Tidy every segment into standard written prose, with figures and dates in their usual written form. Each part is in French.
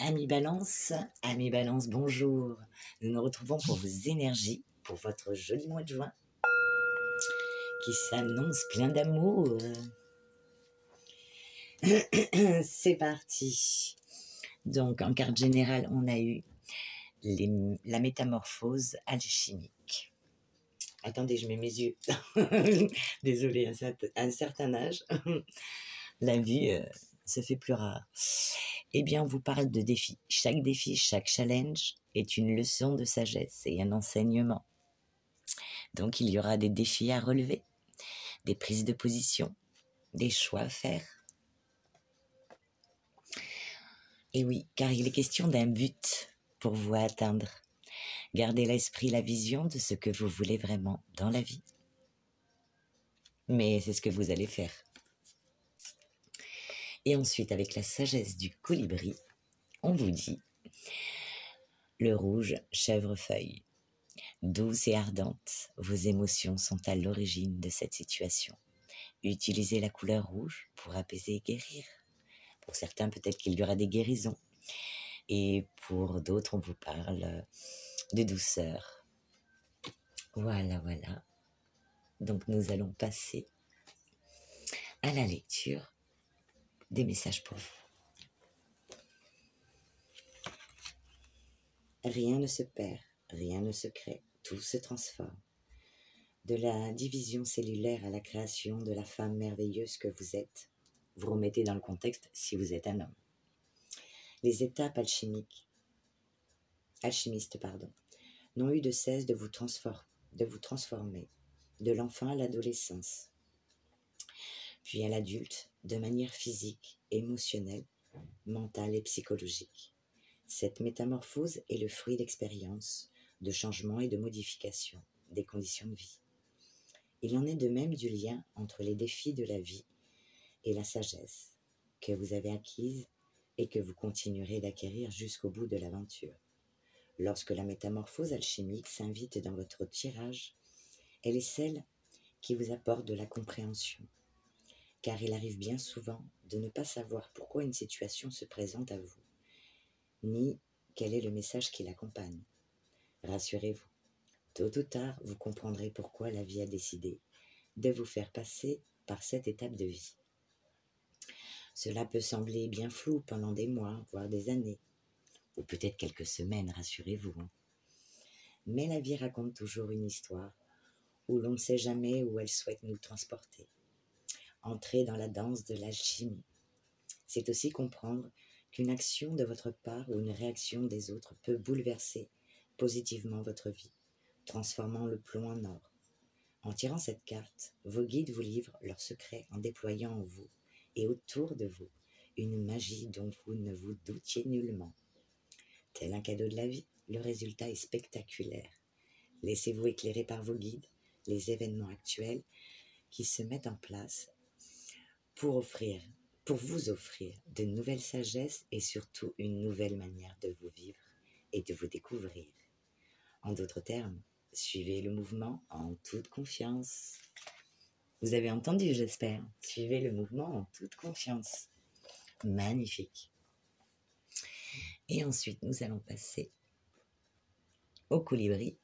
Amis Balance, bonjour. Nous nous retrouvons pour vos énergies, pour votre joli mois de juin, qui s'annonce plein d'amour. C'est parti. Donc, en carte générale, on a eu la métamorphose alchimique. Attendez, je mets mes yeux. Désolée, à un certain âge, la vie se fait plus rare. Eh bien, on vous parle de défis. Chaque défi, chaque challenge est une leçon de sagesse et un enseignement. Donc, il y aura des défis à relever, des prises de position, des choix à faire. Et oui, car il est question d'un but pour vous atteindre. Gardez à l'esprit la vision de ce que vous voulez vraiment dans la vie. Mais c'est ce que vous allez faire. Et ensuite, avec la sagesse du colibri, on vous dit le rouge chèvrefeuille. Douce et ardente, vos émotions sont à l'origine de cette situation. Utilisez la couleur rouge pour apaiser et guérir. Pour certains, peut-être qu'il y aura des guérisons. Et pour d'autres, on vous parle de douceur. Voilà. Donc, nous allons passer à la lecture des messages pour vous. Rien ne se perd, rien ne se crée, tout se transforme. De la division cellulaire à la création de la femme merveilleuse que vous êtes, vous remettez dans le contexte si vous êtes un homme. Les étapes alchimistes, n'ont eu de cesse de vous transformer, de l'enfant à l'adolescence, puis à l'adulte, de manière physique, émotionnelle, mentale et psychologique. Cette métamorphose est le fruit d'expériences, de changements et de modifications des conditions de vie. Il en est de même du lien entre les défis de la vie et la sagesse que vous avez acquise et que vous continuerez d'acquérir jusqu'au bout de l'aventure. Lorsque la métamorphose alchimique s'invite dans votre tirage, elle est celle qui vous apporte de la compréhension, car il arrive bien souvent de ne pas savoir pourquoi une situation se présente à vous, ni quel est le message qui l'accompagne. Rassurez-vous, tôt ou tard, vous comprendrez pourquoi la vie a décidé de vous faire passer par cette étape de vie. Cela peut sembler bien flou pendant des mois, voire des années, ou peut-être quelques semaines, rassurez-vous. Mais la vie raconte toujours une histoire où l'on ne sait jamais où elle souhaite nous transporter. Entrer dans la danse de l'alchimie, c'est aussi comprendre qu'une action de votre part ou une réaction des autres peut bouleverser positivement votre vie, transformant le plomb en or. En tirant cette carte, vos guides vous livrent leurs secrets en déployant en vous et autour de vous une magie dont vous ne vous doutiez nullement. Tel un cadeau de la vie, le résultat est spectaculaire. Laissez-vous éclairer par vos guides, les événements actuels qui se mettent en place pour vous offrir de nouvelles sagesses et surtout une nouvelle manière de vous vivre et de vous découvrir. En d'autres termes, suivez le mouvement en toute confiance. Vous avez entendu, j'espère. Suivez le mouvement en toute confiance. Magnifique. Et ensuite, nous allons passer au colibri.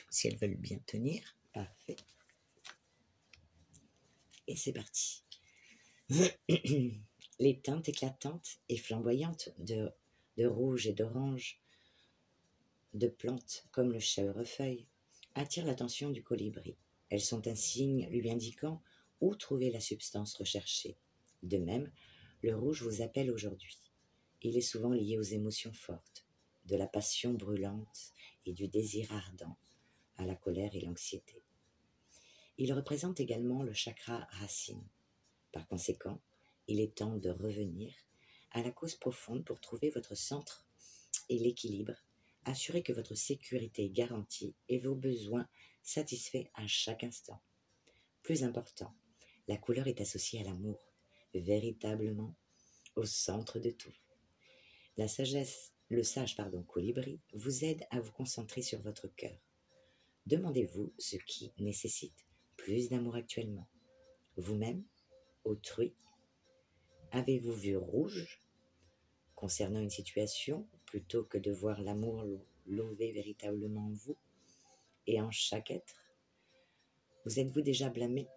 Si elles veulent bien tenir. Parfait. Et c'est parti. Les teintes éclatantes et flamboyantes de rouge et d'orange de plantes comme le chèvrefeuille attirent l'attention du colibri. Elles sont un signe lui indiquant où trouver la substance recherchée. De même, le rouge vous appelle aujourd'hui. Il est souvent lié aux émotions fortes, de la passion brûlante et du désir ardent à la colère et l'anxiété. Il représente également le chakra racine. Par conséquent, il est temps de revenir à la cause profonde pour trouver votre centre et l'équilibre, assurer que votre sécurité est garantie et vos besoins satisfaits à chaque instant. Plus important, la couleur est associée à l'amour, véritablement au centre de tout. Le sage colibri vous aide à vous concentrer sur votre cœur. Demandez-vous ce qui nécessite plus d'amour actuellement. Vous-même, autrui, avez-vous vu rouge concernant une situation, plutôt que de voir l'amour lever véritablement en vous et en chaque être? Vous êtes-vous déjà blâmé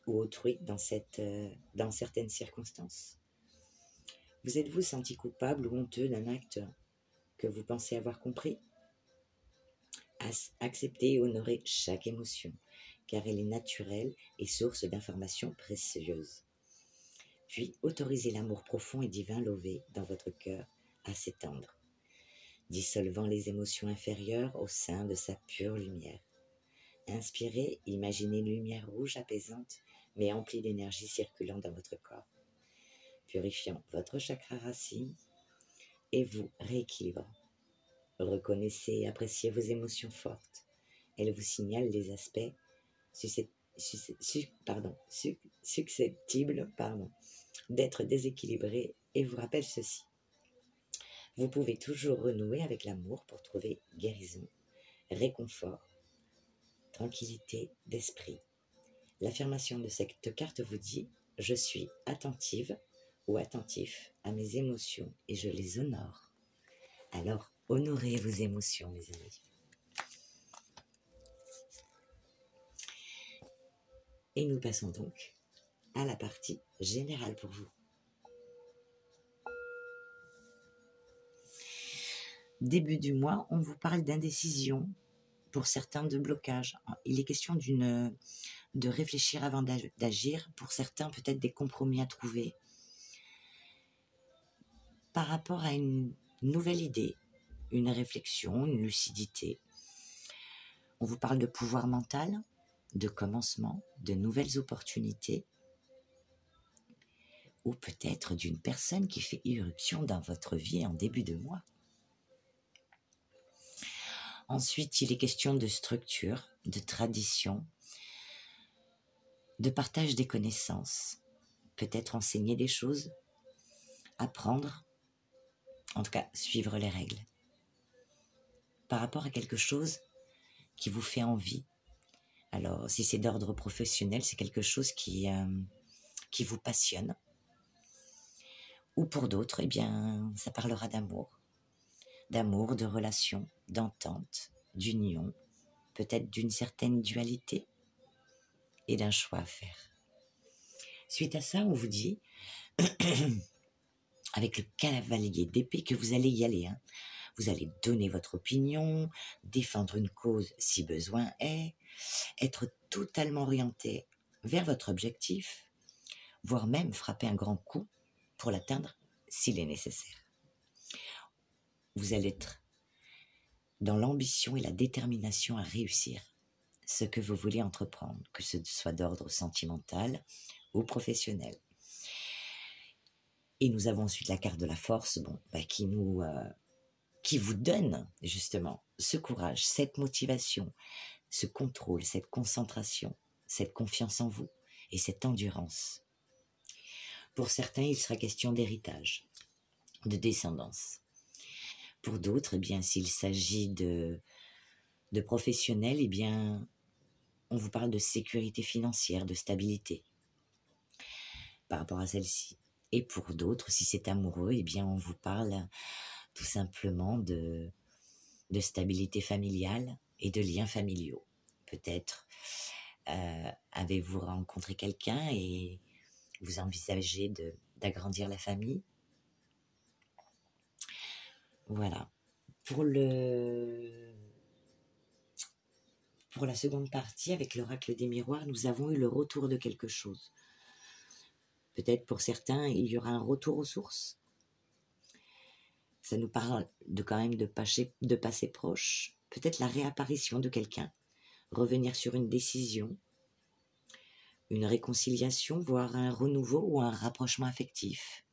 ou autrui dans certaines circonstances? Vous êtes-vous senti coupable ou honteux d'un acte que vous pensez avoir compris? Acceptez et honorez chaque émotion, car elle est naturelle et source d'informations précieuses. Puis, autorisez l'amour profond et divin levé dans votre cœur à s'étendre, dissolvant les émotions inférieures au sein de sa pure lumière. Inspirez, imaginez une lumière rouge apaisante, mais emplie d'énergie circulant dans votre corps, purifiant votre chakra racine et vous rééquilibrant. Reconnaissez et appréciez vos émotions fortes. Elles vous signalent les aspects susceptibles d'être déséquilibrés et vous rappellent ceci. Vous pouvez toujours renouer avec l'amour pour trouver guérison, réconfort, tranquillité d'esprit. L'affirmation de cette carte vous dit « Je suis attentive ou attentif à mes émotions et je les honore ». Alors, honorez vos émotions, mes amis. Et nous passons donc à la partie générale pour vous. Début du mois, on vous parle d'indécision, pour certains de blocage. Il est question de réfléchir avant d'agir, pour certains peut-être des compromis à trouver par rapport à une nouvelle idée, une réflexion, une lucidité. On vous parle de pouvoir mental, de commencement, de nouvelles opportunités, ou peut-être d'une personne qui fait irruption dans votre vie en début de mois. Ensuite, il est question de structure, de tradition, de partage des connaissances, peut-être enseigner des choses, apprendre, en tout cas suivre les règles. Par rapport à quelque chose qui vous fait envie. Alors, si c'est d'ordre professionnel, c'est quelque chose qui vous passionne. Ou pour d'autres, eh bien, ça parlera d'amour, de relation, d'entente, d'union, peut-être d'une certaine dualité et d'un choix à faire. Suite à ça, on vous dit, avec le cavalier d'épée, que vous allez y aller. Vous allez donner votre opinion, défendre une cause si besoin est, être totalement orienté vers votre objectif, voire même frapper un grand coup pour l'atteindre s'il est nécessaire. Vous allez être dans l'ambition et la détermination à réussir ce que vous voulez entreprendre, que ce soit d'ordre sentimental ou professionnel. Et nous avons ensuite la carte de la force, qui vous donne justement ce courage, cette motivation, ce contrôle, cette concentration, cette confiance en vous et cette endurance. Pour certains, il sera question d'héritage, de descendance. Pour d'autres, eh bien, s'il s'agit de professionnels, eh bien, on vous parle de sécurité financière, de stabilité par rapport à celle-ci. Et pour d'autres, si c'est amoureux, eh bien, on vous parle tout simplement de stabilité familiale et de liens familiaux. Peut-être avez-vous rencontré quelqu'un et vous envisagez d'agrandir la famille. Voilà. Pour la seconde partie, avec l'oracle des miroirs, nous avons eu le retour de quelque chose. Peut-être pour certains, il y aura un retour aux sources. Ça nous parle quand même de passé proche. Peut-être la réapparition de quelqu'un. Revenir sur une décision, une réconciliation, voire un renouveau ou un rapprochement affectif.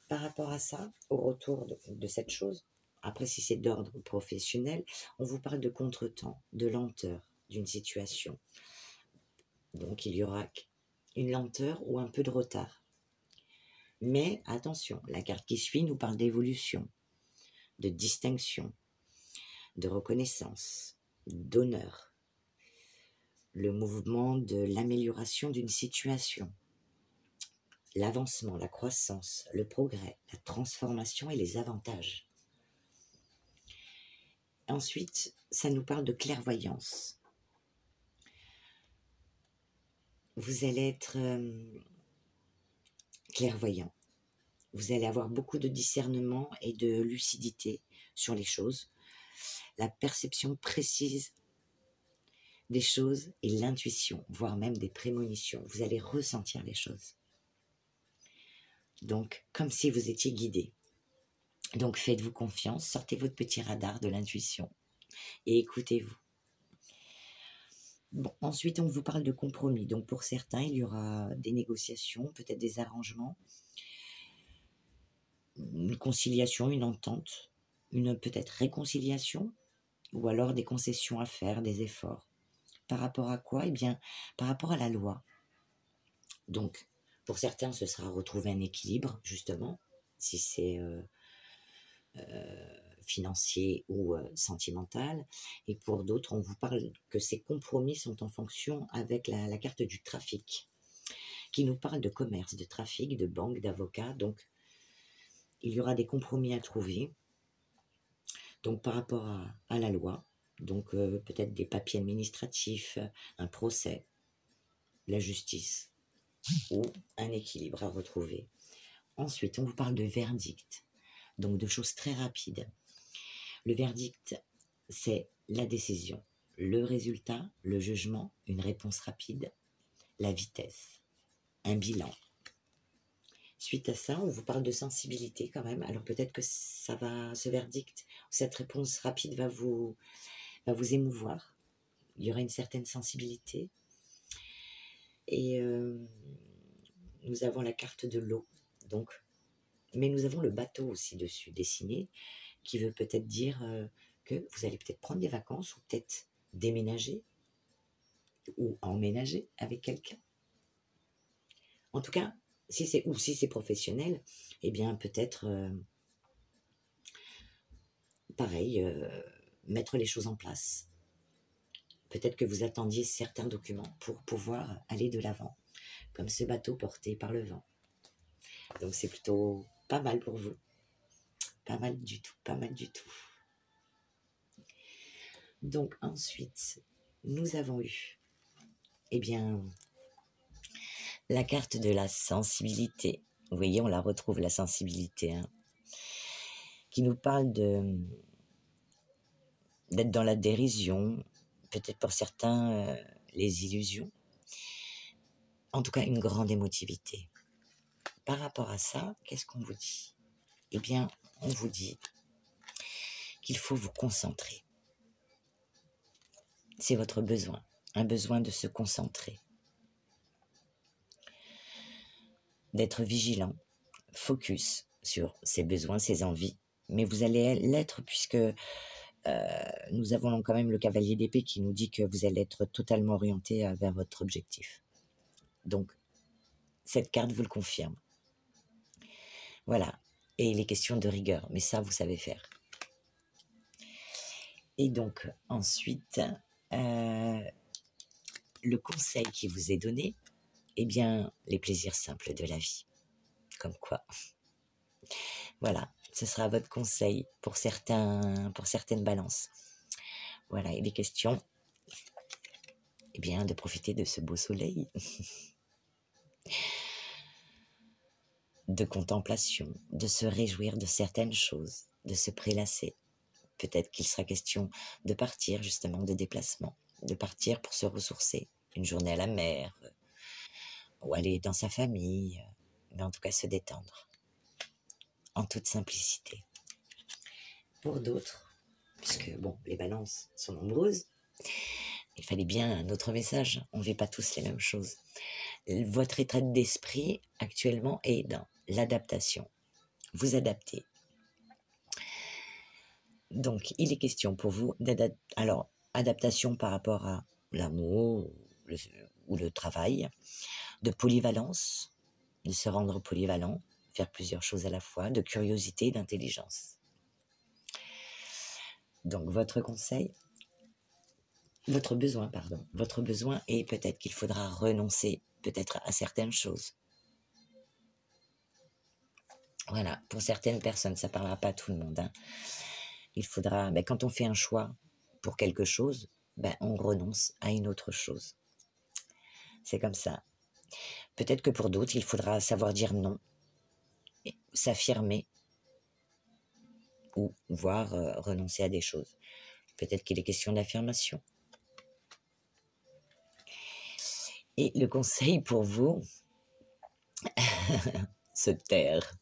Par rapport à ça, au retour de cette chose, après si c'est d'ordre professionnel, on vous parle de contretemps, de lenteur d'une situation. Donc il y aura une lenteur ou un peu de retard. Mais attention, la carte qui suit nous parle d'évolution, de distinction, de reconnaissance, d'honneur, le mouvement de l'amélioration d'une situation. l'avancement, la croissance, le progrès, la transformation et les avantages. Ensuite, ça nous parle de clairvoyance. Vous allez être clairvoyant. Vous allez avoir beaucoup de discernement et de lucidité sur les choses. La perception précise des choses et l'intuition, voire même des prémonitions. Vous allez ressentir les choses. Donc, comme si vous étiez guidé. Donc, faites-vous confiance, sortez votre petit radar de l'intuition et écoutez-vous. Bon, ensuite, on vous parle de compromis. Donc, pour certains, il y aura des négociations, peut-être des arrangements, une conciliation, une entente, une peut-être réconciliation, ou alors des concessions à faire, des efforts. Par rapport à quoi? Eh bien, par rapport à la loi. Donc, pour certains, ce sera retrouver un équilibre, justement, si c'est financier ou sentimental. Et pour d'autres, on vous parle que ces compromis sont en fonction avec la carte du trafic, qui nous parle de commerce, de trafic, de banque, d'avocats. Donc, il y aura des compromis à trouver. Donc, par rapport à la loi, donc peut-être des papiers administratifs, un procès, la justice, ou un équilibre à retrouver. Ensuite, on vous parle de verdict, donc de choses très rapides. Le verdict, c'est la décision, le résultat, le jugement, une réponse rapide, la vitesse, un bilan. Suite à ça, on vous parle de sensibilité quand même. Alors peut-être que ce verdict, cette réponse rapide va vous émouvoir. Il y aura une certaine sensibilité. Et nous avons la carte de l'eau. Donc, mais nous avons le bateau aussi dessus dessiné, qui veut peut-être dire que vous allez peut-être prendre des vacances ou peut-être déménager ou emménager avec quelqu'un. En tout cas, si c'est professionnel, eh bien peut-être pareil, mettre les choses en place. Peut-être que vous attendiez certains documents pour pouvoir aller de l'avant, comme ce bateau porté par le vent. Donc c'est plutôt pas mal pour vous. Pas mal du tout, pas mal du tout. Donc ensuite, nous avons eu, eh bien, la carte de la sensibilité. Vous voyez, on la retrouve, la sensibilité, hein, qui nous parle d'être dans la dérision, peut-être pour certains, les illusions. En tout cas, une grande émotivité. Par rapport à ça, qu'est-ce qu'on vous dit? Eh bien, on vous dit qu'il faut vous concentrer. C'est votre besoin, un besoin de se concentrer, d'être vigilant, focus sur ses besoins, ses envies. Mais vous allez l'être puisque nous avons quand même le cavalier d'épée qui nous dit que vous allez être totalement orienté vers votre objectif. Donc, cette carte vous le confirme. Voilà. Et il est question de rigueur, mais ça, vous savez faire. Et donc, ensuite, le conseil qui vous est donné, eh bien, les plaisirs simples de la vie. Comme quoi. Voilà, ce sera votre conseil pour certaines balances. Voilà, il est question, eh bien, de profiter de ce beau soleil. De contemplation, de se réjouir de certaines choses, de se prélasser. Peut-être qu'il sera question de partir, justement, de déplacement, de partir pour se ressourcer, une journée à la mer, ou aller dans sa famille, mais en tout cas se détendre, en toute simplicité. Pour d'autres, puisque bon, les balances sont nombreuses, il fallait bien un autre message, on ne vit pas tous les mêmes choses. Votre état d'esprit actuellement est dans l'adaptation. Vous adaptez. Donc, il est question pour vous adaptation par rapport à l'amour ou le travail, de polyvalence, de se rendre polyvalent, faire plusieurs choses à la fois, de curiosité, d'intelligence. Donc, votre besoin est peut-être qu'il faudra renoncer peut-être à certaines choses. Voilà, pour certaines personnes, ça ne parlera pas à tout le monde. Hein. Il faudra, ben, quand on fait un choix pour quelque chose, ben, on renonce à une autre chose. C'est comme ça. Peut-être que pour d'autres, il faudra savoir dire non, s'affirmer, ou voire renoncer à des choses. Peut-être qu'il est question d'affirmation. Et le conseil pour vous, se taire,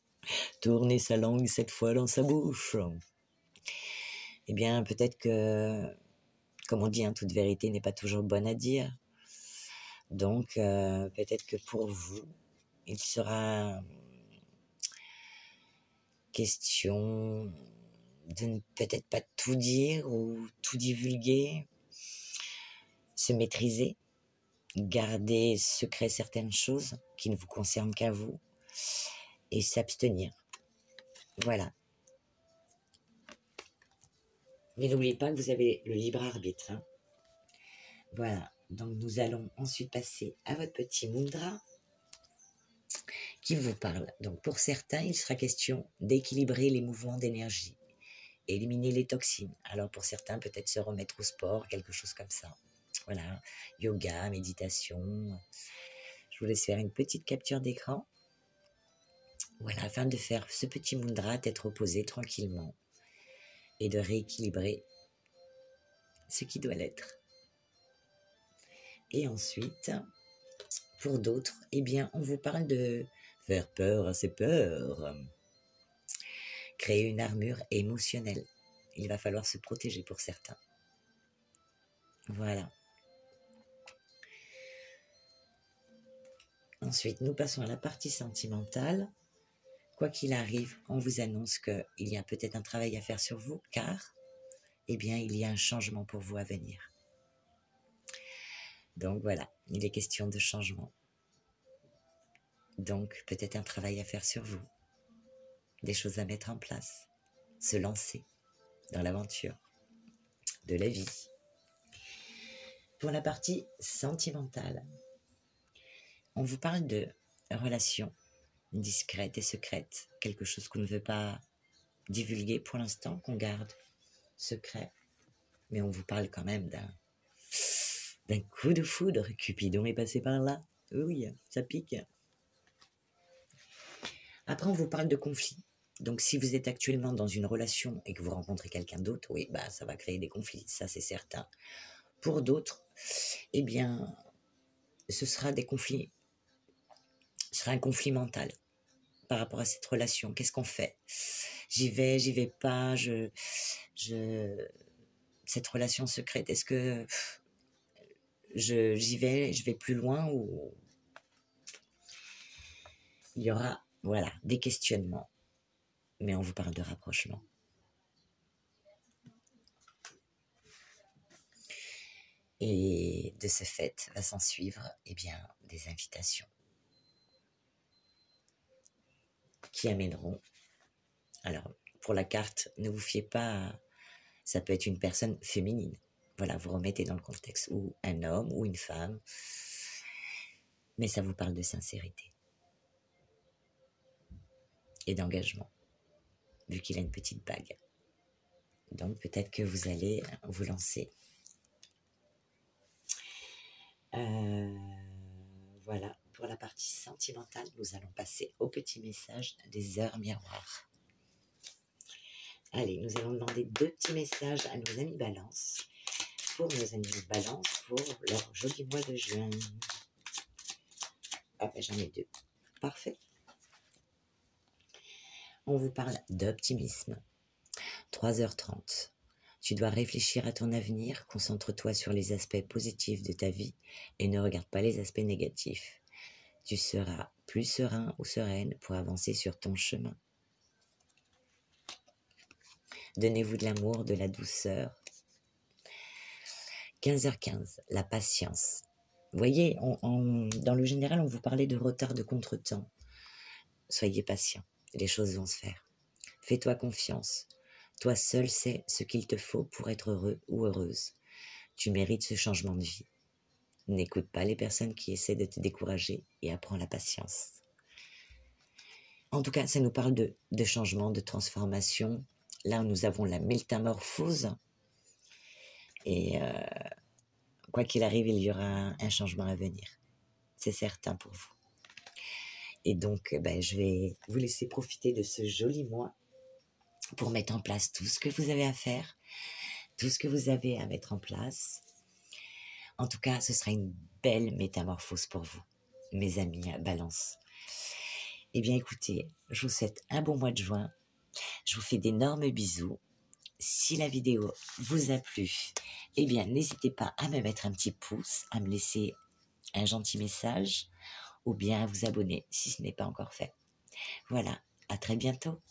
tourner sa langue cette fois dans sa bouche. Eh bien, peut-être que, comme on dit, hein, toute vérité n'est pas toujours bonne à dire. Donc, peut-être que pour vous, il sera question de ne peut-être pas tout dire ou tout divulguer, se maîtriser, garder secret certaines choses qui ne vous concernent qu'à vous et s'abstenir. Voilà. Mais n'oubliez pas que vous avez le libre arbitre. Hein. Voilà. Donc nous allons ensuite passer à votre petit mudra qui vous parle. Donc pour certains, il sera question d'équilibrer les mouvements d'énergie, éliminer les toxines. Alors pour certains, peut-être se remettre au sport, quelque chose comme ça. Voilà, yoga, méditation. Je vous laisse faire une petite capture d'écran. Voilà, afin de faire ce petit mudra, d'être reposé tranquillement et de rééquilibrer ce qui doit l'être. Et ensuite, pour d'autres, eh bien, on vous parle de faire peur à ses peurs. Créer une armure émotionnelle. Il va falloir se protéger pour certains. Voilà. Ensuite, nous passons à la partie sentimentale. Quoi qu'il arrive, on vous annonce qu'il y a peut-être un travail à faire sur vous, car, eh bien, il y a un changement pour vous à venir. Donc voilà, il est question de changement. Donc, peut-être un travail à faire sur vous. Des choses à mettre en place. Se lancer dans l'aventure de la vie. Pour la partie sentimentale, on vous parle de relations discrètes et secrètes. Quelque chose qu'on ne veut pas divulguer pour l'instant, qu'on garde secret. Mais on vous parle quand même d'un coup de foudre. Cupidon est passé par là. Oui, ça pique. Après, on vous parle de conflits. Donc, si vous êtes actuellement dans une relation et que vous rencontrez quelqu'un d'autre, oui, bah, ça va créer des conflits, ça c'est certain. Pour d'autres, eh bien, ce sera des conflits, ce sera un conflit mental par rapport à cette relation. Qu'est-ce qu'on fait? J'y vais pas, cette relation secrète, est-ce que j'y vais, je vais plus loin ou il y aura, voilà, des questionnements. Mais on vous parle de rapprochement. Et de ce fait, va s'en suivre, eh bien, des invitations qui amèneront. Alors, pour la carte, ne vous fiez pas, ça peut être une personne féminine. Voilà, vous remettez dans le contexte, ou un homme, ou une femme. Mais ça vous parle de sincérité et d'engagement, vu qu'il a une petite bague. Donc, peut-être que vous allez vous lancer. Voilà, pour la partie sentimentale, nous allons passer au petit message des heures miroirs. Allez, nous allons demander 2 petits messages à nos amis Balance, pour nos amis Balance, pour leur joli mois de juin. Ah ben j'en ai 2, parfait. On vous parle d'optimisme. 3h30. Tu dois réfléchir à ton avenir, concentre-toi sur les aspects positifs de ta vie et ne regarde pas les aspects négatifs. Tu seras plus serein ou sereine pour avancer sur ton chemin. Donnez-vous de l'amour, de la douceur. 15h15, la patience. Vous voyez, dans le général, on vous parlait de retard, de contretemps. Soyez patient, les choses vont se faire. Fais-toi confiance. Toi seul sais ce qu'il te faut pour être heureux ou heureuse. Tu mérites ce changement de vie. N'écoute pas les personnes qui essaient de te décourager et apprends la patience. En tout cas, ça nous parle de changement, de transformation. Là, nous avons la métamorphose. Et quoi qu'il arrive, il y aura un changement à venir. C'est certain pour vous. Et donc, je vais vous laisser profiter de ce joli mois pour mettre en place tout ce que vous avez à faire, tout ce que vous avez à mettre en place. En tout cas, ce sera une belle métamorphose pour vous, mes amis à Balance. Eh bien, écoutez, je vous souhaite un bon mois de juin. Je vous fais d'énormes bisous. Si la vidéo vous a plu, eh bien, n'hésitez pas à me mettre un petit pouce, à me laisser un gentil message ou bien à vous abonner si ce n'est pas encore fait. Voilà, à très bientôt.